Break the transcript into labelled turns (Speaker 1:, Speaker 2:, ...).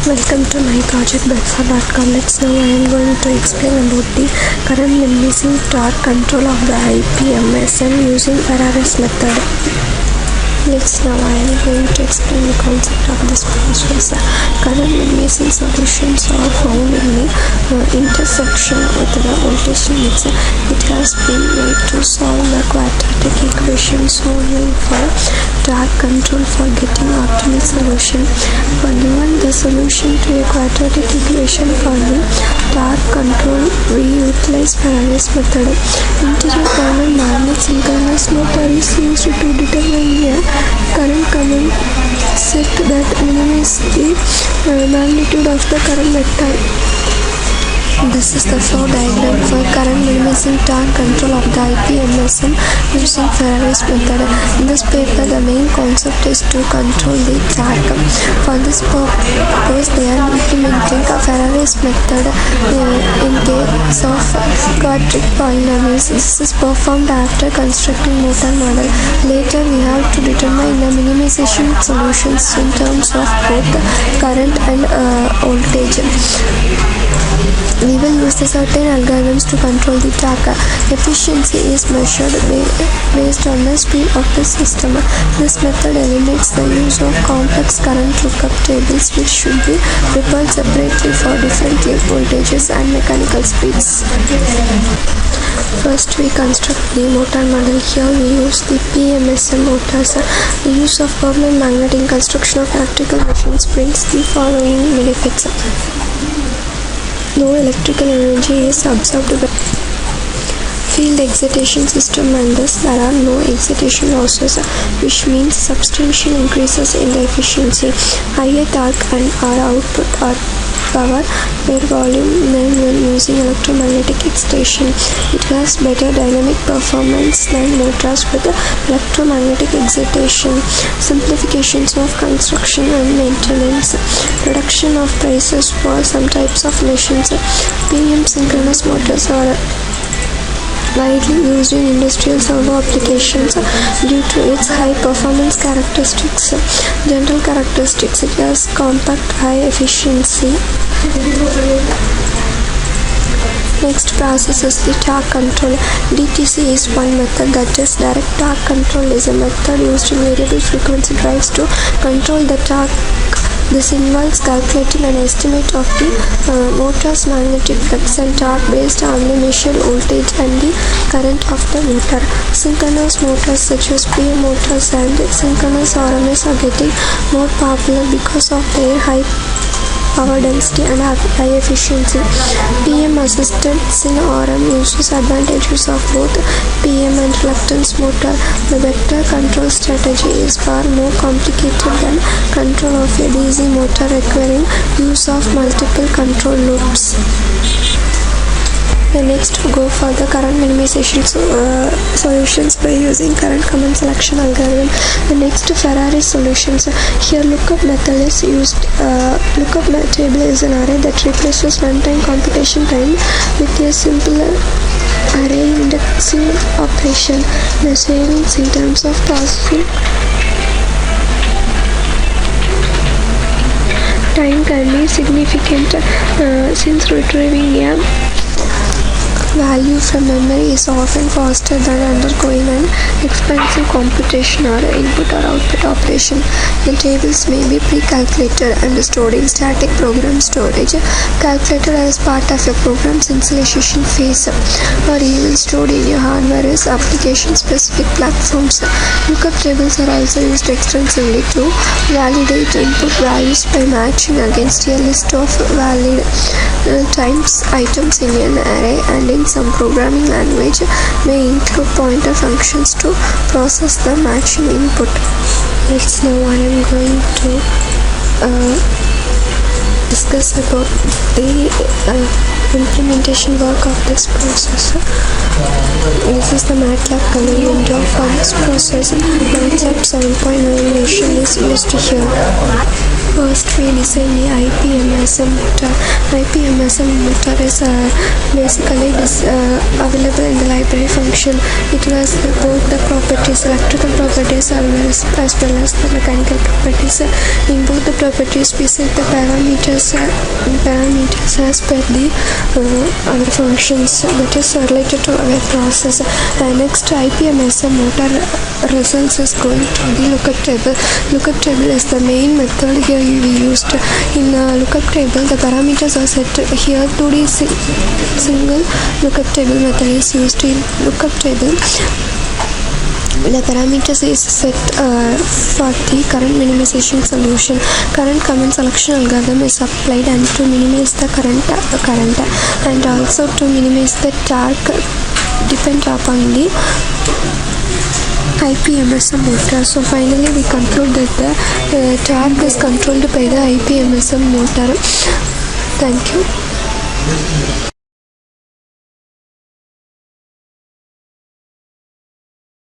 Speaker 1: Welcome to my project Bedford.com. Now I am going to explain about the current minimizing torque control of the IPMSM using Ferrari's method. Now I am going to explain the concept of this process. Current minimizing solutions are found in the intersection with the voltage limits. It has been made to solve the quadratic equations only for torque control for getting optimal solution. For given the solution to a quadratic equation for the torque control, we utilize Ferrari's method. Interior common magnet synchronous motor is used to determine a current command set that minimizes the magnitude of the current vector. This is the flow diagram for current minimizing torque control of the IPMSM using Ferrari's method. In this paper, the main concept is to control the torque. For this purpose, they are implementing a Ferrari's method in case of quadratic polynomials. This is performed after constructing motor model. Later, we have to determine the minimization solutions in terms of both current and voltage. We will use the certain algorithms to control the torque. Efficiency is measured based on the speed of the system. This method eliminates the use of complex current lookup tables, which should be prepared separately for different voltages and mechanical speeds. First, we construct the motor model. Here we use the IPMSM motors. The use of permanent magnet in construction of electrical machines brings the following benefits. No electrical energy is absorbed by field excitation system, and thus there are no excitation losses, which means substantial increases in the efficiency. Higher torque and our output are power per volume than when using electromagnetic excitation. It has better dynamic performance than motors with electromagnetic excitation. Simplifications of construction and maintenance. Reduction of prices for some types of machines. PM synchronous motors are widely used in industrial servo applications due to its high performance characteristics. General characteristics: it has compact, high efficiency. Next process is the torque control. DTC is one method, that is direct torque control is a method used in variable frequency drives to control the torque. This involves calculating an estimate of the motor's magnetic flux and torque based on the measured voltage and the current of the motor. Synchronous motors such as PM motors and synchronous RMS are getting more popular because of their high power density and high efficiency. PM assisted in RM uses advantages of both PM and reluctance motor. The vector control strategy is far more complicated than control of a DC motor, requiring use of multiple control loops. Next, go for the current minimization solutions by using current command selection algorithm. The next, Ferrari solutions. Here, lookup method is used. Lookup table is an array that replaces runtime computation time with a simpler array indexing operation. The savings in terms of processing time can be significant since retrieving a value from memory is often faster than undergoing an expensive computation or input or output operation. The tables may be pre-calculated and stored in static program storage, calculated as part of a program's initialization phase, or even stored in your hardware as application-specific platforms. Lookup tables are also used extensively to validate input values by matching against a list of valid items in an array, and in some programming language may include pointer functions to process the matching input. Now I am going to discuss about the implementation work of this process. This is the MATLAB command window for this process. MATLAB 7.9 version is used here. First we design the IPMSM motor. IPMSM motor is basically available in the library function. It has both the properties, electrical properties as well as the mechanical properties. In both the properties we set the parameters as per the other functions that is related to our process. Next, IPMSM motor results is going to the lookup table. Lookup table is the main method here we used. In lookup table the parameters are set here. 2D single lookup table method is used. In lookup table the parameters is set for the current minimization solution. Current command selection algorithm is applied and to minimize the current and also to minimize the torque depend upon the IPMSM motor. So finally we conclude that the torque is controlled by the IPMSM motor. Thank you.